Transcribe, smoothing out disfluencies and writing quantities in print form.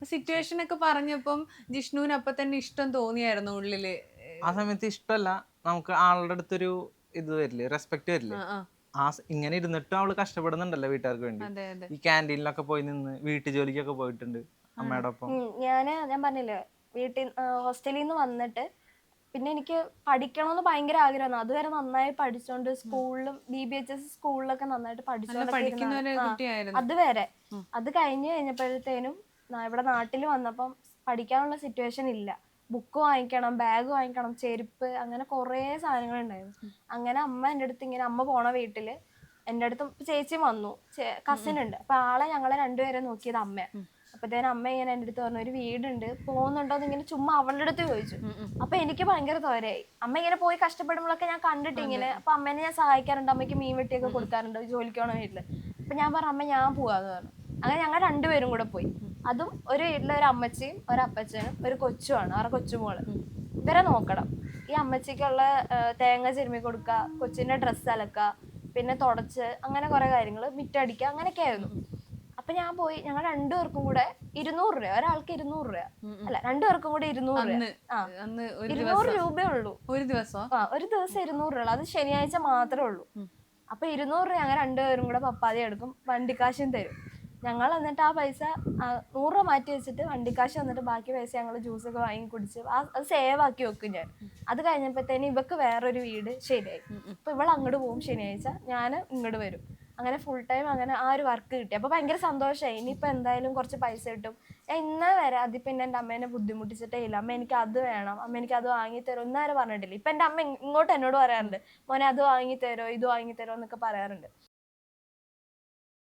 Situation ഒക്കെ പറഞ്ഞപ്പം ജിഷ്ണുവിന് അപ്പൊ തന്നെ ഇഷ്ടം തോന്നിയായിരുന്നു ഉള്ളില്. ആ സമയത്ത് ഇഷ്ടമല്ല, നമുക്ക് ആളുടെ അടുത്തൊരു ഇത് വരില്ലേ, റെസ്പെക്ട് വരില്ലേ. ആ, ആ. ഇങ്ങനെ ഇരുന്നിട്ടും അവള് കഷ്ടപ്പെടുന്നുണ്ടല്ലോ വീട്ടുകാർക്ക് വേണ്ടി. അതെ, അതെ. ഈ ക്യാൻറ്റീനിലൊക്കെ പോയി നിന്ന് വീട്ടു ജോലിക്കൊക്കെ പോയിട്ടുണ്ട് ആണ്. അമ്മയുടെ ഒപ്പം. ഞാൻ പറഞ്ഞില്ലേ, ഹോസ്റ്റലിൽ നിന്ന് വന്നിട്ട് പിന്നെ എനിക്ക് പഠിക്കണമെന്ന് ഭയങ്കര ആഗ്രഹമാണ്. അതുവരെ നന്നായി പഠിച്ചോണ്ട് സ്കൂളിലും BBHS സ്കൂളിലൊക്കെ നന്നായിട്ട് നല്ല പഠിച്ചോണ്ടൊക്കെ പഠിക്കുന്ന ഇരുന്നാണ്. ഒരു കുട്ടിയായിരുന്നു. അതുവരെ അത് കഴിഞ്ഞ് കഴിഞ്ഞപ്പോഴത്തേനും ഇവിടെ നാട്ടിൽ വന്നപ്പം പഠിക്കാനുള്ള സിറ്റുവേഷൻ ഇല്ല. ബുക്ക് വാങ്ങിക്കണം, ബാഗ് വാങ്ങിക്കണം, ചെരുപ്പ്, അങ്ങനെ കുറേ സാധനങ്ങൾ ഉണ്ടായിരുന്നു. അങ്ങനെ അമ്മ എൻ്റെ അടുത്ത് ഇങ്ങനെ, അമ്മ പോണ വീട്ടില് എൻ്റെ അടുത്ത് ചേച്ചി വന്നു, കസിൻ ഉണ്ട്. അപ്പൊ ഞങ്ങളെ രണ്ടുപേരെ നോക്കിയത് അമ്മയാണ്. അപ്പത്തേനും അമ്മ ഇങ്ങനെ എൻ്റെ അടുത്ത് പറഞ്ഞു, ഒരു വീടുണ്ട്, പോകുന്നുണ്ടോ എന്ന് ഇങ്ങനെ ചുമ്മാ അവളുടെ അടുത്ത് ചോദിച്ചു. അപ്പൊ എനിക്ക് ഭയങ്കര തോരയായി. അമ്മ ഇങ്ങനെ പോയി കഷ്ടപ്പെടുമ്പോഴൊക്കെ ഞാൻ കണ്ടിട്ട് ഇങ്ങനെ. അപ്പൊ അമ്മേനെ ഞാൻ സഹായിക്കാറുണ്ട്, അമ്മയ്ക്ക് മീൻ വെട്ടിയൊക്കെ കൊടുക്കാറുണ്ട് ജോലിക്ക് പോണ വീട്ടില്. അപ്പൊ ഞാൻ പറഞ്ഞു, അമ്മ ഞാൻ പോവാന്ന് പറഞ്ഞു. അങ്ങനെ ഞങ്ങൾ രണ്ടുപേരും കൂടെ പോയി. അതും ഒരു വീട്ടിലെ ഒരു അമ്മച്ചിയും ഒരപ്പച്ചനും ഒരു കൊച്ചുമാണ്, അവരുടെ കൊച്ചുമോള്. ഇവരെ നോക്കണം. ഈ അമ്മച്ചിക്കുള്ള തേങ്ങ ചിരുമ്മി കൊടുക്കുക, കൊച്ചിന്റെ ഡ്രസ്സ് അലക്കുക, പിന്നെ തുടച്ച്, അങ്ങനെ കുറെ കാര്യങ്ങൾ, മിറ്റടിക്കുക, അങ്ങനെയൊക്കെ ആയിരുന്നു. അപ്പൊ ഞാൻ പോയി, ഞങ്ങൾ രണ്ടുപേർക്കും കൂടെ 200 രൂപ, ഒരാൾക്ക് 200 രൂപ, അല്ല രണ്ടുപേർക്കും കൂടെ 200 രൂപ. അന്ന് 200 രൂപയേ ഉള്ളൂ ഒരു ദിവസം. ഒരു ദിവസം 200 രൂപ. അത് ശനിയാഴ്ച മാത്രമേ ഉള്ളൂ. അപ്പൊ 200 രൂപ ഞങ്ങൾ രണ്ടുപേരും കൂടെ പപ്പാതി എടുക്കും, വണ്ടിക്കാശും തരും. ഞങ്ങൾ എന്നിട്ട് ആ പൈസ 100 രൂപ മാറ്റി വെച്ചിട്ട് വണ്ടിക്കാശ് വന്നിട്ട് ബാക്കി പൈസ ഞങ്ങൾ ജ്യൂസൊക്കെ വാങ്ങി കുടിച്ച് അത് സേവ് ആക്കി വെക്കും ഞാൻ. അത് കഴിഞ്ഞപ്പോഴത്തേന് ഇവക്ക് വേറൊരു വീട് ശരിയായി. അപ്പൊ ഇവൾ അങ്ങോട്ട് പോകും ശനിയാഴ്ച, ഞാൻ ഇങ്ങോട്ട് വരും. അങ്ങനെ ഫുൾ ടൈം അങ്ങനെ ആ ഒരു വർക്ക് കിട്ടി. അപ്പൊ ഭയങ്കര സന്തോഷമായി. ഇനിയിപ്പോ എന്തായാലും കുറച്ച് പൈസ കിട്ടും. ഞാൻ ഇന്നേ വരെ അതിപ്പോ പിന്നെ എൻ്റെ അമ്മേനെ ബുദ്ധിമുട്ടിച്ചിട്ടേ ഇല്ല. അമ്മ എനിക്ക് അത് വേണം, അമ്മ എനിക്ക് അത് വാങ്ങിത്തരും ഇന്നേരെ പറഞ്ഞിട്ടില്ല. ഇപ്പൊ എൻ്റെ അമ്മ ഇങ്ങോട്ട് എന്നോട് പറയാറുണ്ട്, മോനെ അത് വാങ്ങിത്തരോ, ഇത് വാങ്ങിത്തരോ എന്നൊക്കെ പറയാറുണ്ട്.